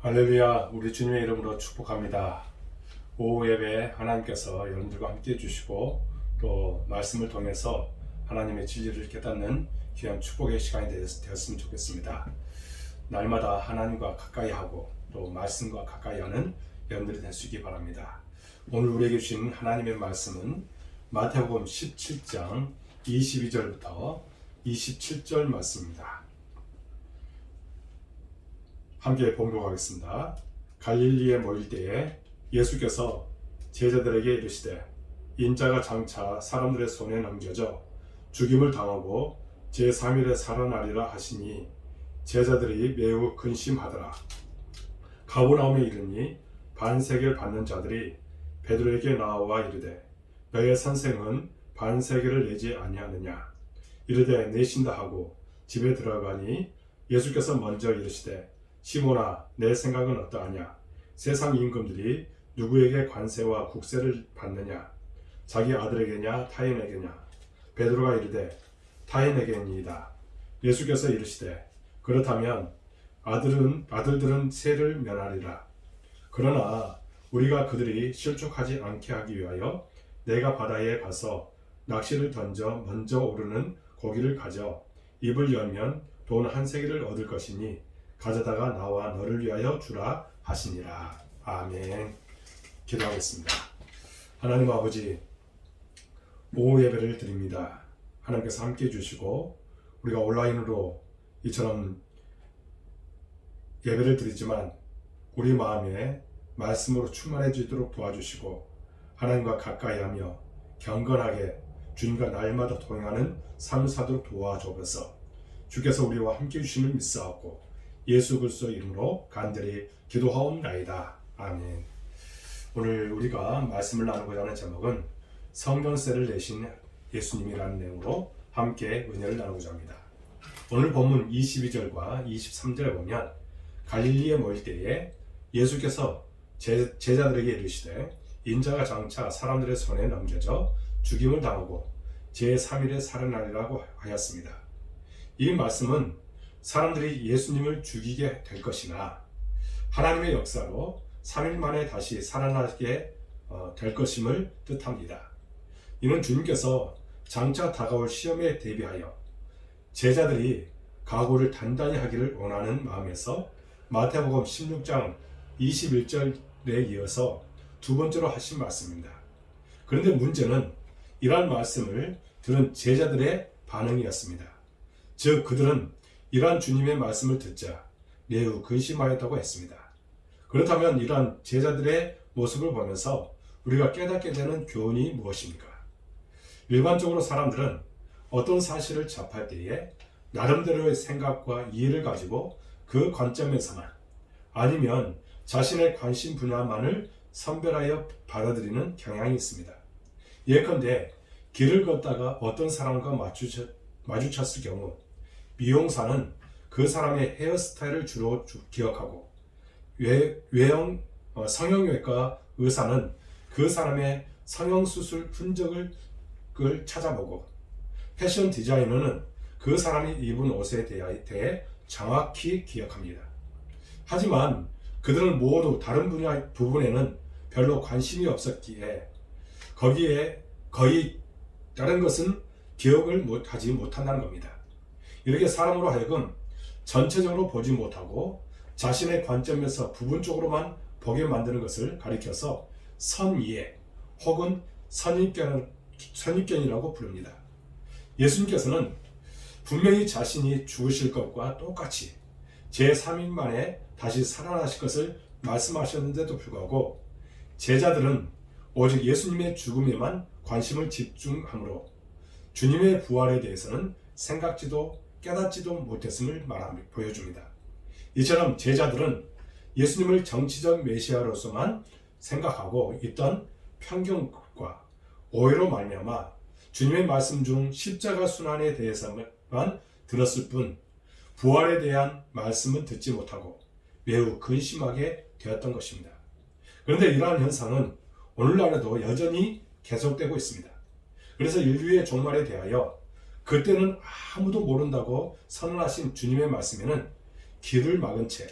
할렐루야, 우리 주님의 이름으로 축복합니다. 오후 예배 하나님께서 여러분들과 함께 해주시고 또 말씀을 통해서 하나님의 진리를 깨닫는 귀한 축복의 시간이 되었으면 좋겠습니다. 날마다 하나님과 가까이 하고 또 말씀과 가까이 하는 여러분들이 되시기 바랍니다. 오늘 우리에게 주신 하나님의 말씀은 마태복음 17장 22절부터 27절 말씀입니다. 함께 봉독하겠습니다. 갈릴리에 모일 때에 예수께서 제자들에게 이르시되 인자가 장차 사람들의 손에 넘겨져 죽임을 당하고 제3일에 살아나리라 하시니 제자들이 매우 근심하더라. 가버나움에 이르니 반세계를 받는 자들이 베드로에게 나와 이르되 너의 선생은 반세계를 내지 아니하느냐. 이르되 내신다 하고 집에 들어가니 예수께서 먼저 이르시되 시몬아, 내 생각은 어떠하냐? 세상 임금들이 누구에게 관세와 국세를 받느냐? 자기 아들에게냐 타인에게냐? 베드로가 이르되 타인에게니이다. 예수께서 이르시되 그렇다면 아들들은 세를 면하리라. 그러나 우리가 그들이 실족하지 않게 하기 위하여 내가 바다에 가서 낚시를 던져 먼저 오르는 고기를 가져 입을 열면 돈 한 세기를 얻을 것이니 가져다가 나와 너를 위하여 주라 하시니라. 아멘. 기도하겠습니다. 하나님 아버지, 오후 예배를 드립니다. 하나님께서 함께 해주시고 우리가 온라인으로 이처럼 예배를 드리지만 우리 마음에 말씀으로 충만해지도록 도와주시고 하나님과 가까이 하며 경건하게 주님과 날마다 동행하는 삶을 사도록 도와주옵소서. 주께서 우리와 함께 해주심을 믿사옵고 예수 그리스도 이름으로 간절히 기도하옵나이다. 아멘. 오늘 우리가 말씀을 나누고자 하는 제목은 성전세를 내신 예수님이라는 내용으로 함께 은혜를 나누고자 합니다. 오늘 본문 22절과 23절에 보면 갈릴리에 모일 때에 예수께서 제자들에게 이르시되 인자가 장차 사람들의 손에 넘겨져 죽임을 당하고 제3일에 살아나리라고 하였습니다. 이 말씀은 사람들이 예수님을 죽이게 될 것이나 하나님의 역사로 3일 만에 다시 살아나게 될 것임을 뜻합니다. 이는 주님께서 장차 다가올 시험에 대비하여 제자들이 각오를 단단히 하기를 원하는 마음에서 마태복음 16장 21절에 이어서 두 번째로 하신 말씀입니다. 그런데 문제는 이러한 말씀을 들은 제자들의 반응이었습니다. 즉 그들은 이러한 주님의 말씀을 듣자 매우 근심하였다고 했습니다. 그렇다면 이러한 제자들의 모습을 보면서 우리가 깨닫게 되는 교훈이 무엇입니까? 일반적으로 사람들은 어떤 사실을 접할 때에 나름대로의 생각과 이해를 가지고 그 관점에서만 아니면 자신의 관심 분야만을 선별하여 받아들이는 경향이 있습니다. 예컨대 길을 걷다가 어떤 사람과 마주쳤을 경우 미용사는 그 사람의 헤어스타일을 주로 기억하고 성형외과 의사는 그 사람의 성형수술 흔적을 찾아보고 패션 디자이너는 그 사람이 입은 옷에 대해 정확히 기억합니다. 하지만 그들은 모두 다른 부분에는 별로 관심이 없었기에 거기에 거의 다른 것은 기억을 하지 못한다는 겁니다. 이렇게 사람으로 하여금 전체적으로 보지 못하고 자신의 관점에서 부분적으로만 보게 만드는 것을 가리켜서 선이해 혹은 선입견이라고 부릅니다. 예수님께서는 분명히 자신이 죽으실 것과 똑같이 제3일 만에 다시 살아나실 것을 말씀하셨는데도 불구하고 제자들은 오직 예수님의 죽음에만 관심을 집중하므로 주님의 부활에 대해서는 생각지도 깨닫지도 못했음을 보여줍니다. 이처럼 제자들은 예수님을 정치적 메시아로서만 생각하고 있던 편견과 오해로 말미암아 주님의 말씀 중 십자가 순환에 대해서만 들었을 뿐 부활에 대한 말씀은 듣지 못하고 매우 근심하게 되었던 것입니다. 그런데 이러한 현상은 오늘날에도 여전히 계속되고 있습니다. 그래서 인류의 종말에 대하여 그때는 아무도 모른다고 선언하신 주님의 말씀에는 길을 막은 채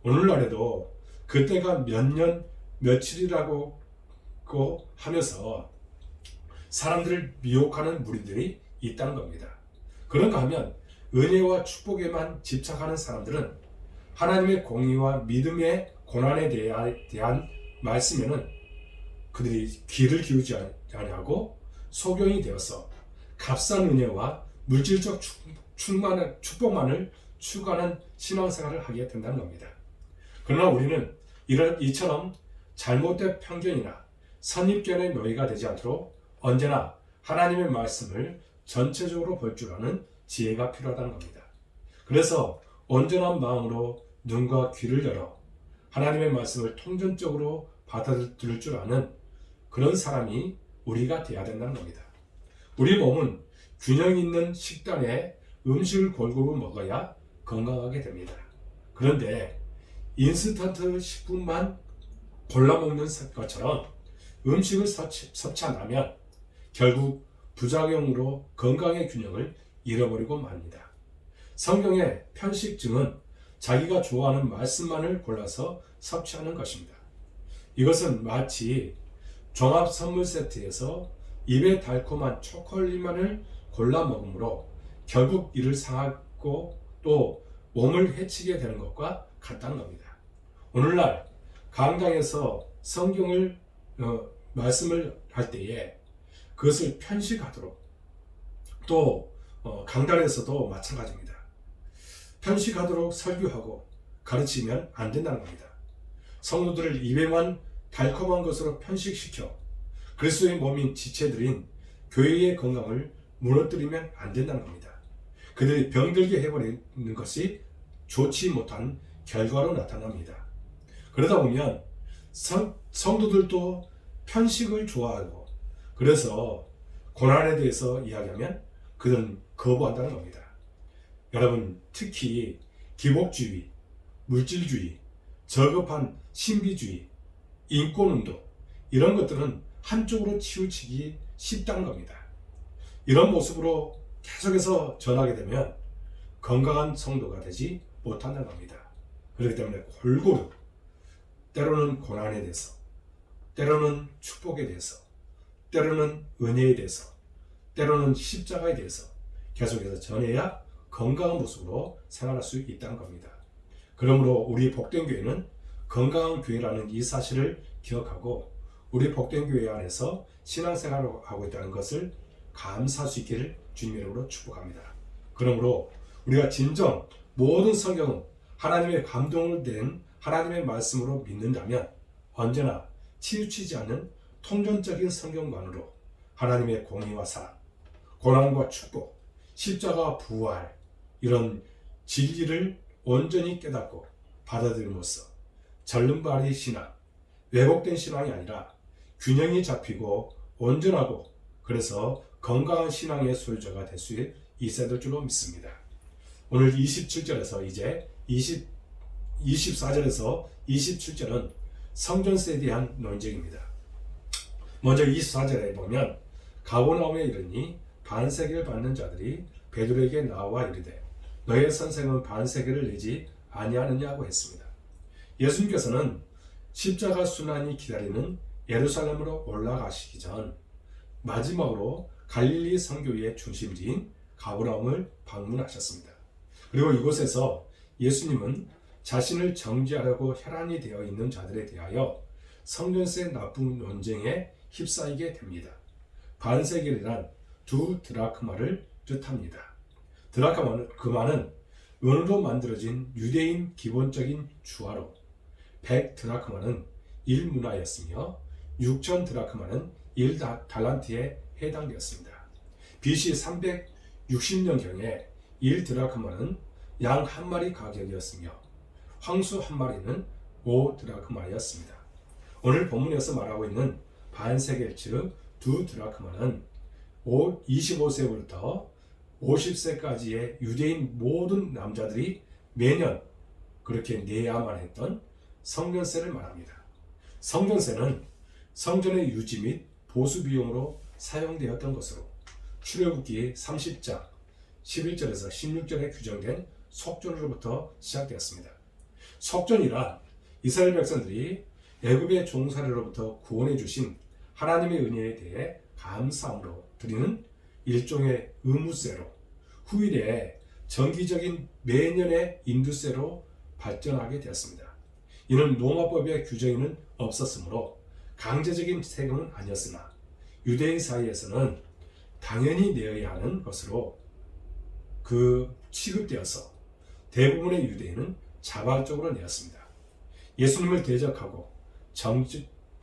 오늘날에도 그때가 몇 년 며칠이라고 하면서 사람들을 미혹하는 무리들이 있다는 겁니다. 그런가 하면 은혜와 축복에만 집착하는 사람들은 하나님의 공의와 믿음의 고난에 대한 말씀에는 그들이 귀를 기울이지 아니하고 소경이 되어서 값싼 은혜와 물질적 축복만을 추구하는 신앙생활을 하게 된다는 겁니다. 그러나 우리는 이처럼 잘못된 편견이나 선입견의 노예가 되지 않도록 언제나 하나님의 말씀을 전체적으로 볼 줄 아는 지혜가 필요하다는 겁니다. 그래서 온전한 마음으로 눈과 귀를 열어 하나님의 말씀을 통전적으로 받아들일 줄 아는 그런 사람이 우리가 되어야 된다는 겁니다. 우리 몸은 균형 있는 식단에 음식을 골고루 먹어야 건강하게 됩니다. 그런데 인스턴트 식품만 골라 먹는 것처럼 음식을 섭취한다면 결국 부작용으로 건강의 균형을 잃어버리고 맙니다. 성경의 편식증은 자기가 좋아하는 말씀만을 골라서 섭취하는 것입니다. 이것은 마치 종합 선물 세트에서 입에 달콤한 초콜릿만을 골라 먹으므로 결국 이를 상하고 또 몸을 해치게 되는 것과 같다는 겁니다. 오늘날 강당에서 성경을 말씀을 할 때에 그것을 편식하도록 또 강단에서도 마찬가지입니다. 편식하도록 설교하고 가르치면 안 된다는 겁니다. 성도들을 입에만 달콤한 것으로 편식시켜 그리스도의 몸인 지체들인 교회의 건강을 무너뜨리면 안 된다는 겁니다. 그들이 병들게 해버리는 것이 좋지 못한 결과로 나타납니다. 그러다 보면 성도들도 편식을 좋아하고 그래서 고난에 대해서 이야기하면 그들은 거부한다는 겁니다. 여러분, 특히 기복주의, 물질주의, 저급한 신비주의, 인권운동 이런 것들은 한쪽으로 치우치기 쉽다는 겁니다. 이런 모습으로 계속해서 전하게 되면 건강한 성도가 되지 못한다는 겁니다. 그렇기 때문에 골고루 때로는 고난에 대해서, 때로는 축복에 대해서, 때로는 은혜에 대해서, 때로는 십자가에 대해서 계속해서 전해야 건강한 모습으로 생활할 수 있다는 겁니다. 그러므로 우리 복된 교회는 건강한 교회라는 이 사실을 기억하고 우리 복된 교회 안에서 신앙생활을 하고 있다는 것을 감사할 수 있기를 주님의 이름으로 축복합니다. 그러므로 우리가 진정 모든 성경은 하나님의 감동을 낸 하나님의 말씀으로 믿는다면 언제나 치우치지 않는 통전적인 성경관으로 하나님의 공의와 사랑, 고난과 축복, 십자가와 부활 이런 진리를 온전히 깨닫고 받아들임으로써 절름발이 신앙, 왜곡된 신앙이 아니라 균형이 잡히고 온전하고 그래서 건강한 신앙의 소유자가 될 수 있어야 될 줄로 믿습니다. 오늘 27절에서 이제 24절에서 27절은 성전세에 대한 논쟁입니다. 먼저 24절에 보면 가버나움에 이르니 반세계를 받는 자들이 베드로에게 나와 이르되 너의 선생은 반세계를 내지 아니하느냐고 했습니다. 예수님께서는 십자가 순환이 기다리는 예루살렘으로 올라가시기 전 마지막으로 갈릴리 선교의 중심지인 가버나움을 방문하셨습니다. 그리고 이곳에서 예수님은 자신을 정죄하려고 혈안이 되어 있는 자들에 대하여 성전세 납부 논쟁에 휩싸이게 됩니다. 반세겔이란 두 드라크마를 뜻합니다. 드라크마는 은으로 만들어진 유대인 기본적인 주화로 100드라크마는 1문화였으며 6천 드라크마는 1달란트에 해당되었습니다. BC 360년경에 1드라크마는 양 한 마리 가격이었으며 황소 한 마리는 5드라크마였습니다. 오늘 본문에서 말하고 있는 반세겔 즉 두 드라크마는 25세부터 50세까지의 유대인 모든 남자들이 매년 그렇게 내야만 했던 성전세를 말합니다. 성전세는 성전의 유지 및 보수 비용으로 사용되었던 것으로 출애굽기 30장 11절에서 16절에 규정된 속전으로부터 시작되었습니다. 속전이란 이스라엘 백성들이 애굽의 종살이로부터 구원해 주신 하나님의 은혜에 대해 감사함으로 드리는 일종의 의무세로 후일에 정기적인 매년의 인두세로 발전하게 되었습니다. 이는 로마법의 규정에는 없었으므로 강제적인 세금은 아니었으나 유대인 사이에서는 당연히 내어야 하는 것으로 취급되어서 대부분의 유대인은 자발적으로 내었습니다. 예수님을 대적하고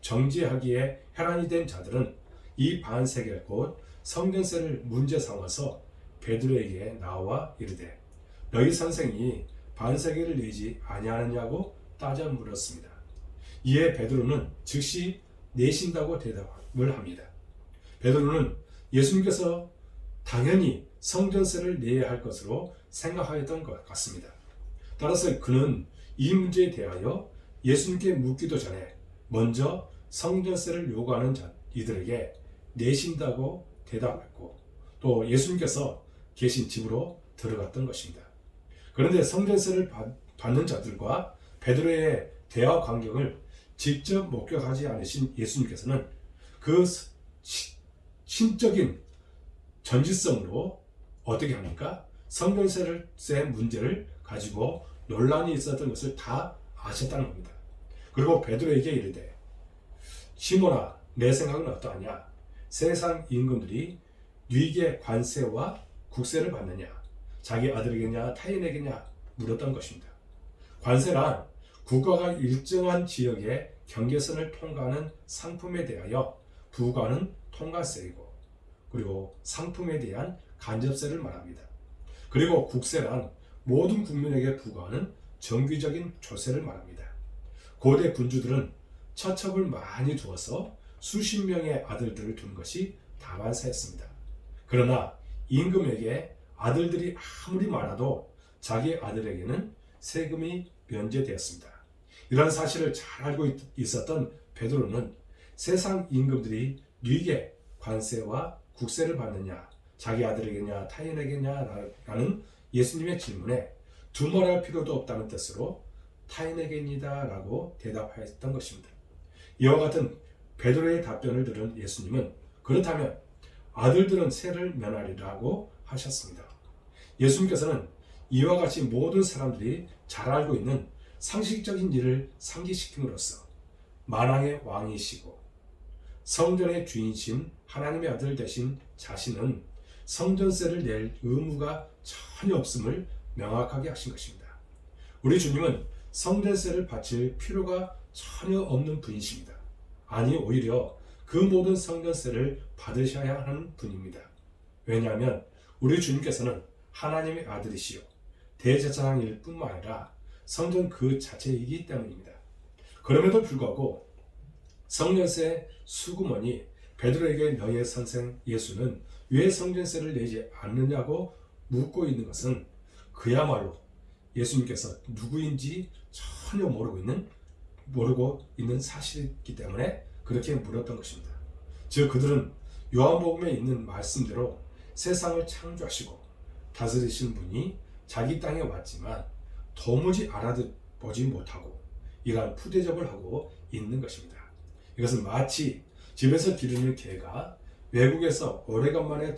정죄하기에 혈안이 된 자들은 이 반세겔 곧 성전세를 문제 삼아서 베드로에게 나와 이르되 너희 선생이 반세겔을 내지 아니하느냐고 따져 물었습니다. 이에 베드로는 즉시 내신다고 대답을 합니다. 베드로는 예수님께서 당연히 성전세를 내야 할 것으로 생각하였던 것 같습니다. 따라서 그는 이 문제에 대하여 예수님께 묻기도 전에 먼저 성전세를 요구하는 이들에게 내신다고 대답했고 또 예수님께서 계신 집으로 들어갔던 것입니다. 그런데 성전세를 받는 자들과 베드로의 대화 광경을 직접 목격하지 않으신 예수님께서는 그 신적인 전지성으로 어떻게 합니까? 성전세 문제를 가지고 논란이 있었던 것을 다 아셨다는 겁니다. 그리고 베드로에게 이르되 시몬아 내 생각은 어떠하냐? 세상 임금들이 네게 관세와 국세를 받느냐? 자기 아들에게냐 타인에게냐? 물었던 것입니다. 관세란 국가가 일정한 지역의 경계선을 통과하는 상품에 대하여 부과하는 통과세이고 그리고 상품에 대한 간접세를 말합니다. 그리고 국세란 모든 국민에게 부과하는 정기적인 조세를 말합니다. 고대 군주들은 처첩을 많이 두어서 수십 명의 아들들을 둔 것이 다반사였습니다. 그러나 임금에게 아들들이 아무리 많아도 자기 아들에게는 세금이 면제되었습니다. 이런 사실을 잘 알고 있었던 베드로는 세상 임금들이 네게 관세와 국세를 받느냐 자기 아들에게냐 타인에게냐라는 예수님의 질문에 두말할 필요도 없다는 뜻으로 타인에게입니다 라고 대답하였던 것입니다. 이와 같은 베드로의 답변을 들은 예수님은 그렇다면 아들들은 세를 면하리라고 하셨습니다. 예수님께서는 이와 같이 모든 사람들이 잘 알고 있는 상식적인 일을 상기시킴으로써 만왕의 왕이시고 성전의 주인이신 하나님의 아들 되신 자신은 성전세를 낼 의무가 전혀 없음을 명확하게 하신 것입니다. 우리 주님은 성전세를 바칠 필요가 전혀 없는 분이십니다. 아니 오히려 그 모든 성전세를 받으셔야 하는 분입니다. 왜냐하면 우리 주님께서는 하나님의 아들이시요 대제사장일 뿐만 아니라 성전 그 자체이기 때문입니다. 그럼에도 불구하고 성전세 수구먼이 베드로에게 너희의 선생 예수는 왜 성전세를 내지 않느냐고 묻고 있는 것은 그야말로 예수님께서 누구인지 전혀 모르고 있는 사실이기 때문에 그렇게 물었던 것입니다. 즉 그들은 요한복음에 있는 말씀대로 세상을 창조하시고 다스리신 분이 자기 땅에 왔지만 도무지 알아보지 못하고 이러한 푸대접을 하고 있는 것입니다. 이것은 마치 집에서 기르는 개가 외국에서 오래간만에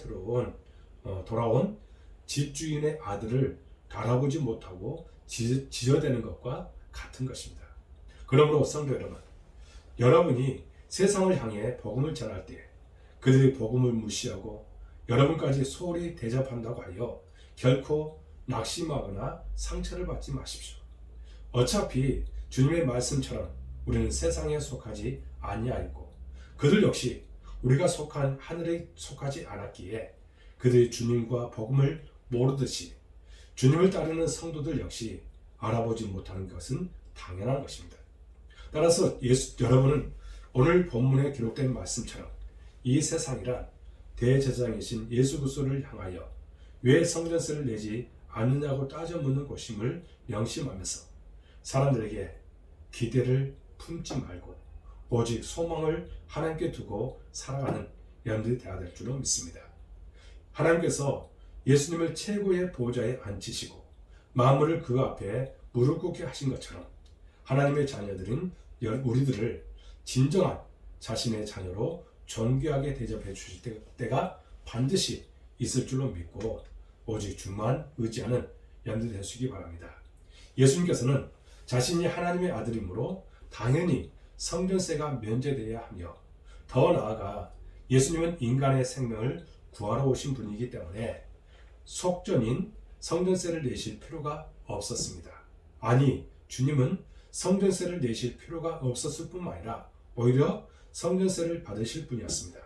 돌아온 집주인의 아들을 알아보지 못하고 지저대는 것과 같은 것입니다. 그러므로 성도 여러분, 여러분이 세상을 향해 복음을 전할 때 그들이 복음을 무시하고 여러분까지 소홀히 대접한다고 하여 결코 낙심하거나 상처를 받지 마십시오. 어차피 주님의 말씀처럼 우리는 세상에 속하지 아니하였고 그들 역시 우리가 속한 하늘에 속하지 않았기에 그들이 주님과 복음을 모르듯이 주님을 따르는 성도들 역시 알아보지 못하는 것은 당연한 것입니다. 따라서 여러분은 오늘 본문에 기록된 말씀처럼 이 세상이란 대제사장이신 예수 그리스도를 향하여 왜 성전세를 내지 않느냐고 따져 묻는 곳임을 명심하면서 사람들에게 기대를 품지 말고 오직 소망을 하나님께 두고 살아가는 여러분들이 되어야 될 줄로 믿습니다. 하나님께서 예수님을 최고의 보좌에 앉히시고 만물을 그 앞에 무릎 꿇게 하신 것처럼 하나님의 자녀들인 우리들을 진정한 자신의 자녀로 존귀하게 대접해 주실 때가 반드시 있을 줄로 믿고 오직 주만 의지하는 여러분들 되시기 바랍니다. 예수님께서는 자신이 하나님의 아들이므로 당연히 성전세가 면제되어야 하며 더 나아가 예수님은 인간의 생명을 구하러 오신 분이기 때문에 속전인 성전세를 내실 필요가 없었습니다. 아니, 주님은 성전세를 내실 필요가 없었을 뿐만 아니라 오히려 성전세를 받으실 분이었습니다.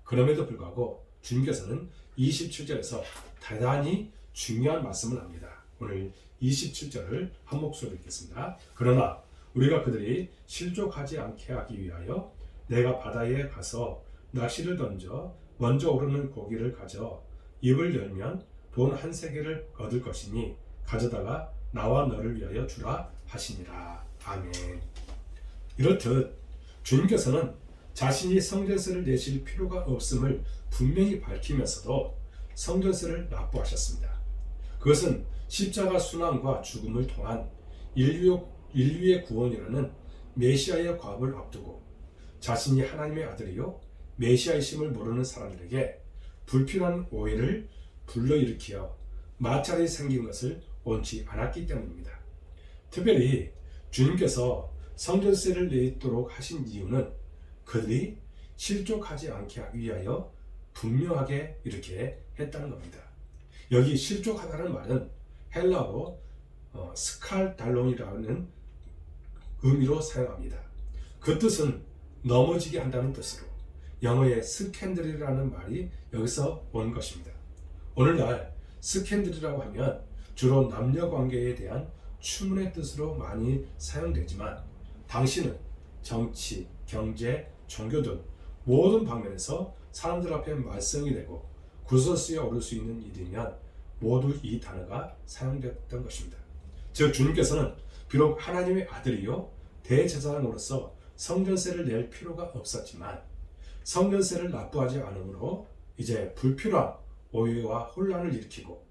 그럼에도 불구하고 주님께서는 27절에서 대단히 중요한 말씀을 합니다. 오늘 27절을 한 목소리로 읽겠습니다. 그러나 우리가 그들이 실족하지 않게 하기 위하여 내가 바다에 가서 낚시를 던져 먼저 오르는 고기를 가져 입을 열면 돈 한 세겔을 얻을 것이니 가져다가 나와 너를 위하여 주라 하시니라. 아멘. 이렇듯 주님께서는 자신이 성전세를 내실 필요가 없음을 분명히 밝히면서도 성전세를 납부하셨습니다. 그것은 십자가 순환과 죽음을 통한 인류의 구원이라는 메시아의 과업을 앞두고 자신이 하나님의 아들이요 메시아이심을 모르는 사람들에게 불필요한 오해를 불러일으키어 마찰이 생긴 것을 원치 않았기 때문입니다. 특별히 주님께서 성전세를 내도록 하신 이유는 그들이 실족하지 않게 하기 위하여 분명하게 이렇게 했다는 겁니다. 여기 실족하다는 말은 헬라어 스칼달론이라는 의미로 사용합니다. 그 뜻은 넘어지게 한다는 뜻으로 영어의 스캔들이라는 말이 여기서 온 것입니다. 오늘날 스캔들이라고 하면 주로 남녀 관계에 대한 추문의 뜻으로 많이 사용되지만 당시는 정치, 경제, 종교 등 모든 방면에서 사람들 앞에 말썽이 되고 구설수에 오를 수 있는 일이면 모두 이 단어가 사용됐던 것입니다. 즉 주님께서는 비록 하나님의 아들이요 대제사장으로서 성전세를 낼 필요가 없었지만 성전세를 납부하지 않으므로 이제 불필요한 오해와 혼란을 일으키고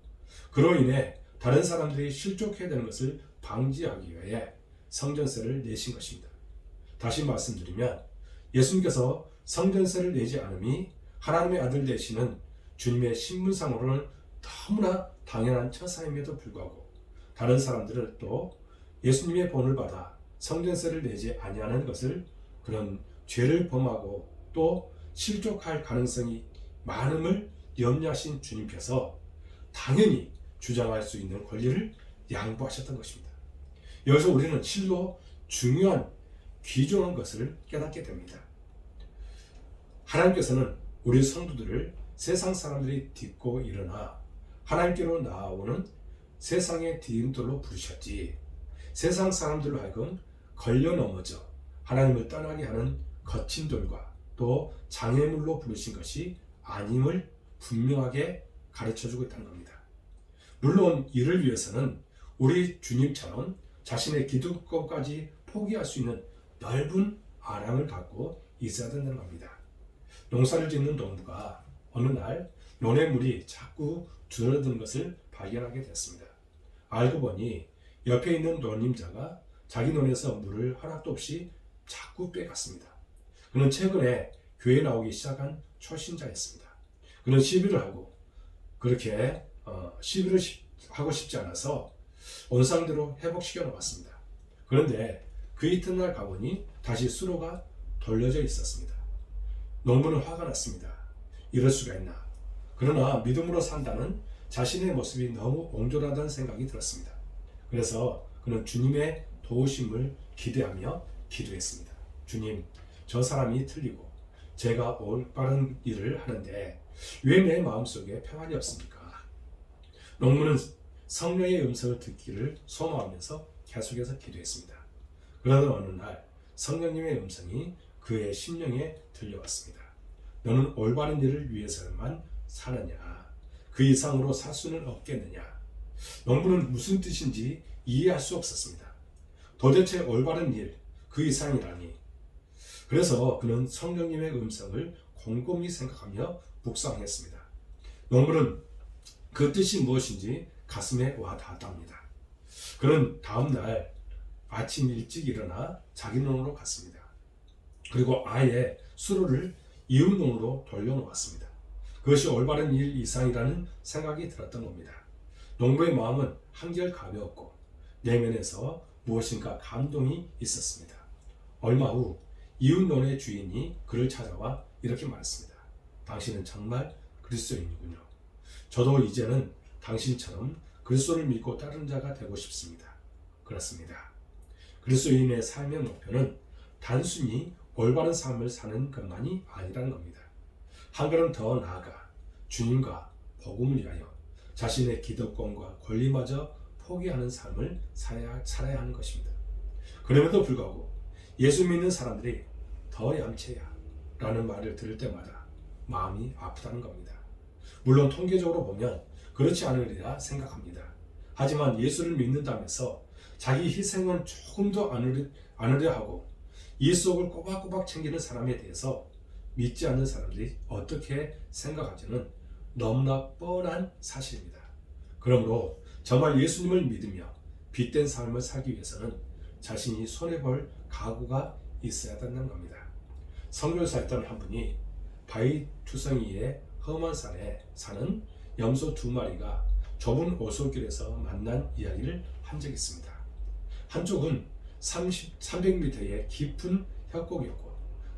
그로 인해 다른 사람들이 실족해야 되는 것을 방지하기 위해 성전세를 내신 것입니다. 다시 말씀드리면 예수님께서 성전세를 내지 않음이 하나님의 아들 되시는 주님의 신분상으로는 너무나 당연한 처사임에도 불구하고 다른 사람들은 또 예수님의 본을 받아 성전세를 내지 아니하는 것을 그런 죄를 범하고 또 실족할 가능성이 많음을 염려하신 주님께서 당연히 주장할 수 있는 권리를 양보하셨던 것입니다. 여기서 우리는 실로 중요한 귀중한 것을 깨닫게 됩니다. 하나님께서는 우리 성도들을 세상 사람들이 딛고 일어나 하나님께로 나아오는 세상의 디딤돌로 부르셨지 세상 사람들로 하여금 걸려 넘어져 하나님을 떠나게 하는 거친 돌과 또 장애물로 부르신 것이 아님을 분명하게 가르쳐주고 있다는 겁니다. 물론 이를 위해서는 우리 주님처럼 자신의 기득권까지 포기할 수 있는 넓은 아량을 갖고 있어야 된다는 겁니다. 농사를 짓는 농부가 어느 날 논의 물이 자꾸 줄어드는 것을 발견하게 됐습니다. 알고 보니 옆에 있는 논임자가 자기 논에서 물을 허락도 없이 자꾸 빼갔습니다. 그는 최근에 교회에 나오기 시작한 초신자였습니다. 그는 시비를 하고 그렇게 시비를 하고 싶지 않아서 온상대로 회복시켜 놓았습니다. 그런데 그 이튿날 가보니 다시 수로가 돌려져 있었습니다. 농부는 화가 났습니다. 이럴 수가 있나. 그러나 믿음으로 산다는 자신의 모습이 너무 옹졸하다는 생각이 들었습니다. 그래서 그는 주님의 도우심을 기대하며 기도했습니다. 주님, 저 사람이 틀리고 제가 올바른 일을 하는데 왜 내 마음속에 평안이 없습니까? 농부는 성령의 음성을 듣기를 소망하면서 계속해서 기도했습니다. 그러던 어느 날 성령님의 음성이 그의 심령에 들려왔습니다. 너는 올바른 일을 위해서만 사느냐? 그 이상으로 살 수는 없겠느냐? 농부는 무슨 뜻인지 이해할 수 없었습니다. 도대체 올바른 일, 그 이상이라니. 그래서 그는 성령님의 음성을 곰곰이 생각하며 묵상했습니다. 농부는 그 뜻이 무엇인지 가슴에 와 닿았답니다. 그는 다음날 아침 일찍 일어나 자기 농으로 갔습니다. 그리고 아예 수로를 이웃 농으로 돌려놓았습니다. 그것이 올바른 일 이상이라는 생각이 들었던 겁니다. 농부의 마음은 한결 가벼웠고 내면에서 무엇인가 감동이 있었습니다. 얼마 후 이웃 논의 주인이 그를 찾아와 이렇게 말했습니다. 당신은 정말 그리스도인이군요. 저도 이제는 당신처럼 그리스도를 믿고 따르는 자가 되고 싶습니다. 그렇습니다. 그리스도인의 삶의 목표는 단순히 올바른 삶을 사는 것만이 아니라는 겁니다. 한 걸음 더 나아가 주님과 복음을 위하여 자신의 기득권과 권리마저 포기하는 삶을 살아야 하는 것입니다. 그럼에도 불구하고 예수 믿는 사람들이 더 얌체야 라는 말을 들을 때마다 마음이 아프다는 겁니다. 물론 통계적으로 보면 그렇지 않으리라 생각합니다. 하지만 예수를 믿는다면서 자기 희생은 조금도 않으려 하고 예수를 꼬박꼬박 챙기는 사람에 대해서 믿지 않는 사람들이 어떻게 생각하지는 너무나 뻔한 사실입니다. 그러므로 정말 예수님을 믿으며 빛된 삶을 살기 위해서는 자신이 손해볼 각오가 있어야 된다는 겁니다. 선교사였던 한 분이 바위 투성이의 험한 산에 사는 염소 2마리가 좁은 오솔길에서 만난 이야기를 한 적이 있습니다. 한쪽은 300m의 깊은 협곡이었고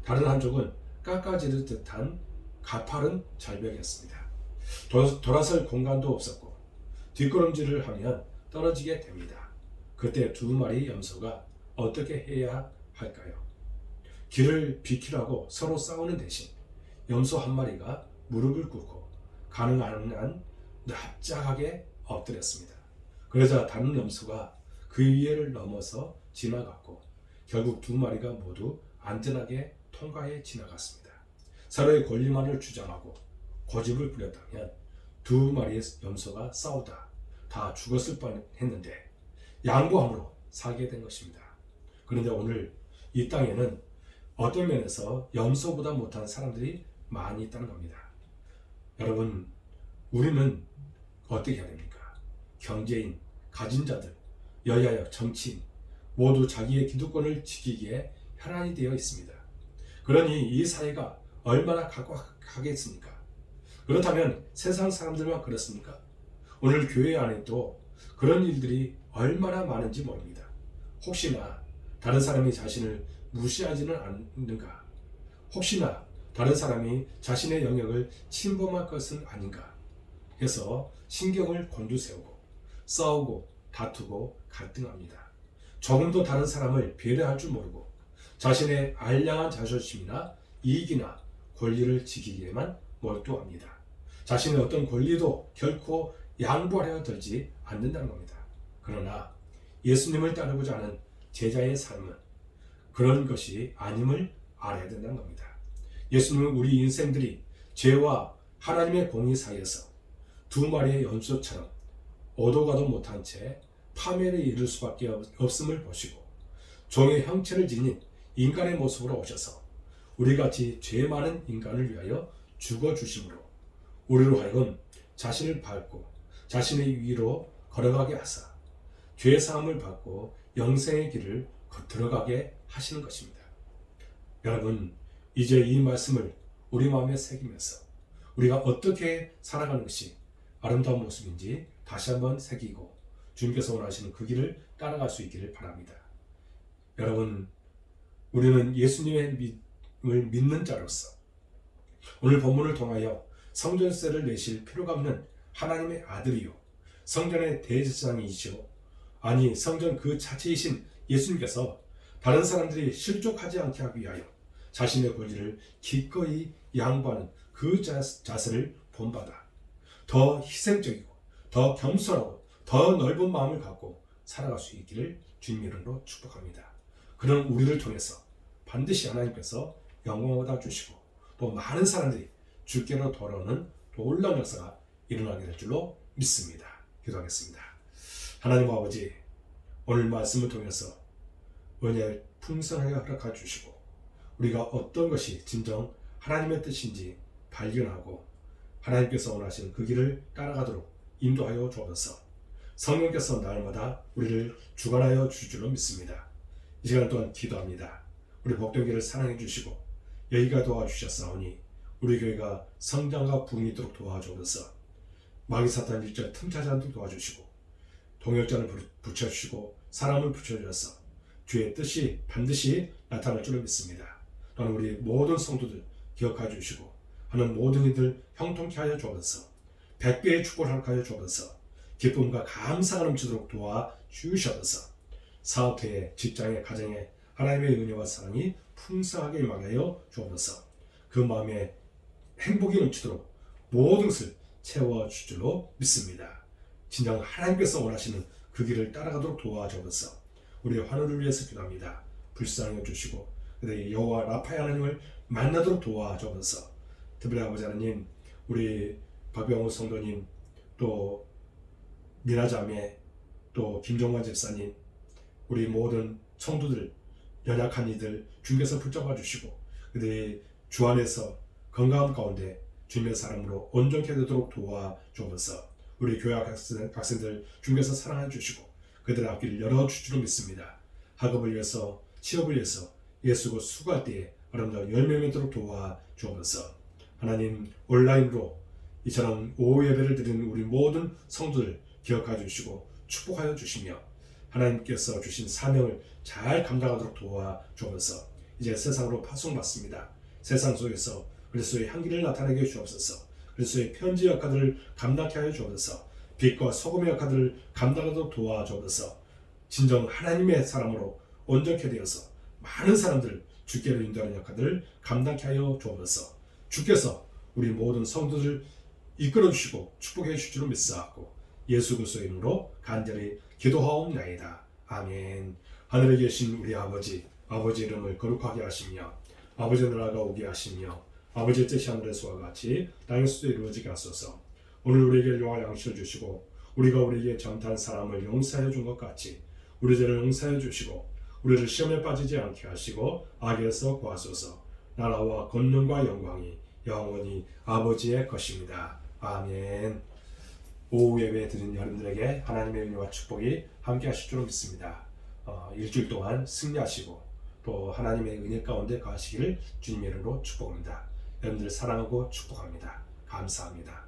다른 한쪽은 깎아지를 듯한 가파른 절벽이었습니다. 돌아설 공간도 없었고 뒷걸음질을 하면 떨어지게 됩니다. 그때 2마리 염소가 어떻게 해야 할까요? 길을 비키라고 서로 싸우는 대신 염소 1마리가 무릎을 꿇고 가능한 한 납작하게 엎드렸습니다. 그러자 다른 염소가 그 위를 넘어서 지나갔고 결국 2마리가 모두 안전하게 통과해 지나갔습니다. 서로의 권리만을 주장하고 고집을 부렸다면 2마리의 염소가 싸우다 다 죽었을 뻔했는데 양보함으로 살게 된 것입니다. 그런데 오늘 이 땅에는 어떤 면에서 염소보다 못한 사람들이 많이 있다는 겁니다. 여러분, 우리는 어떻게 해야 됩니까? 경제인, 가진 자들, 여야역, 정치인 모두 자기의 기득권을 지키기에 혈안이 되어 있습니다. 그러니 이 사회가 얼마나 각박하겠습니까? 그렇다면 세상 사람들만 그렇습니까? 오늘 교회 안에도 그런 일들이 얼마나 많은지 모릅니다. 혹시나 다른 사람이 자신을 무시하지는 않는가? 혹시나 다른 사람이 자신의 영역을 침범할 것은 아닌가? 해서 신경을 곤두세우고 싸우고 다투고 갈등합니다. 조금도 다른 사람을 배려할 줄 모르고 자신의 알량한 자존심이나 이익이나 권리를 지키기에만 몰두합니다. 자신의 어떤 권리도 결코 양보하려 들지 않는다는 겁니다. 그러나 예수님을 따르고자 하는 제자의 삶은 그런 것이 아님을 알아야 된다는 겁니다. 예수님은 우리 인생들이 죄와 하나님의 공의 사이에서 2마리의 염소처럼 오도 가도 못한 채 파멸에 이를 수밖에 없음을 보시고 종의 형체를 지닌 인간의 모습으로 오셔서 우리같이 죄 많은 인간을 위하여 죽어주심으로 우리로 하여금 자신을 밟고 자신의 위로 걸어가게 하사 죄사함을 받고 영생의 길을 들어가게 하시는 것입니다. 여러분, 이제 이 말씀을 우리 마음에 새기면서 우리가 어떻게 살아가는 것이 아름다운 모습인지 다시 한번 새기고 주님께서 원하시는 그 길을 따라갈 수 있기를 바랍니다. 여러분, 우리는 예수님의 믿음을 믿는 자로서 오늘 본문을 통하여 성전세를 내실 필요가 없는 하나님의 아들이요 성전의 대제사장이시오 아니 성전 그 자체이신 예수님께서 다른 사람들이 실족하지 않게 하기 위하여 자신의 권리를 기꺼이 양보하는 그 자세를 본받아 더 희생적이고 더 겸손하고 더 넓은 마음을 갖고 살아갈 수 있기를 주님 이름으로 축복합니다. 그런 우리를 통해서 반드시 하나님께서 영광을 얻어 주시고 또 많은 사람들이 주께로 돌아오는 놀라운 역사가 일어나게 될 줄로 믿습니다. 기도하겠습니다. 하나님 아버지, 오늘 말씀을 통해서 은혜를 풍성하게 허락해 주시고 우리가 어떤 것이 진정 하나님의 뜻인지 발견하고 하나님께서 원하시는 그 길을 따라가도록 인도하여 주옵소서. 성령께서 날마다 우리를 주관하여 주실 줄로 믿습니다. 이 시간 또한 기도합니다. 우리 복덕교회를 사랑해 주시고 여기가 도와주셨사오니 우리 교회가 성장과 부흥이 있도록 도와주옵소서. 마귀 사탄 일절 틈타지 않도록 도와주시고 동역자를 붙여주시고 사람을 붙여주셔서 주의 뜻이 반드시 나타날 줄을 믿습니다. 또한 우리 모든 성도들 기억하여 주시고 하는 모든 이들 형통케 하여 주옵소서. 100배의 축복을 하여 주옵소서. 기쁨과 감사가 넘치도록 도와주시옵소서. 사업회에 직장에 가정에 하나님의 은혜와 사랑이 풍성하게 임하여 주옵소서. 그 마음에 행복이 넘치도록 모든 것을 채워줄 줄로 믿습니다. 진정 하나님께서 원하시는 그 길을 따라가도록 도와주옵소서. 우리의 환우를 위해서 기도합니다. 불쌍히 여주시고 여호와 라파의 하나님을 만나도록 도와주옵소서. 특별히 아버지 하나님, 우리 박병호 성도님, 또 미나자매, 또 김종관 집사님, 우리 모든 성도들, 연약한 이들 주님께서 붙잡아 주시고 그들이 주 안에서 건강함 가운데 주님의 사랑으로 온전케 되도록 도와주옵소서. 우리 교회 학생들 주님께서 사랑해 주시고 그들의 앞길을 열어주실 줄 믿습니다. 학업을 위해서, 취업을 위해서 예수 곧 수고할 때에 아름다운 열매 맺도록 도와주옵소서. 하나님, 온라인으로 이처럼 오후 예배를 드리는 우리 모든 성도들 기억하여 주시고 축복하여 주시며 하나님께서 주신 사명을 잘 감당하도록 도와주옵소서. 이제 세상으로 파송받습니다. 세상 속에서 그리스도의 향기를 나타내게 해 주옵소서. 그리스도의 편지 역할을 감당케 하여 주옵소서. 빛과 소금의 역할을 감당하도록 도와주옵소서. 진정 하나님의 사람으로 온전케 되어서 많은 사람들을 주께로 인도하는 역할을 감당케 하여 주옵소서. 주께서 우리 모든 성도들 이끌어 주시고 축복해 주실 줄 믿사옵고 예수 그리스도의 이름으로 간절히 기도하옵나이다. 아멘. 하늘에 계신 우리 아버지, 아버지 이름을 거룩하게 하시며 아버지 나라가 오게 하시며 아버지의 뜻이 하늘에서와 같이 땅에서도 이루어지게 하소서. 오늘 우리에게 용할 양식을 주시고 우리가 우리에게 잘못한 사람을 용서해 준 것 같이 우리 죄를 용서해 주시고 우리를 시험에 빠지지 않게 하시고 악에서 구하소서. 나라와 권능과 영광이 영원히 아버지의 것입니다. 아멘. 오후 예배 드린 여러분들에게 하나님의 은혜와 축복이 함께 하실 줄 믿습니다. 일주일 동안 승리하시고 또 하나님의 은혜 가운데 거하시기를 주님의 이름으로 축복합니다. 여러분들 사랑하고 축복합니다. 감사합니다.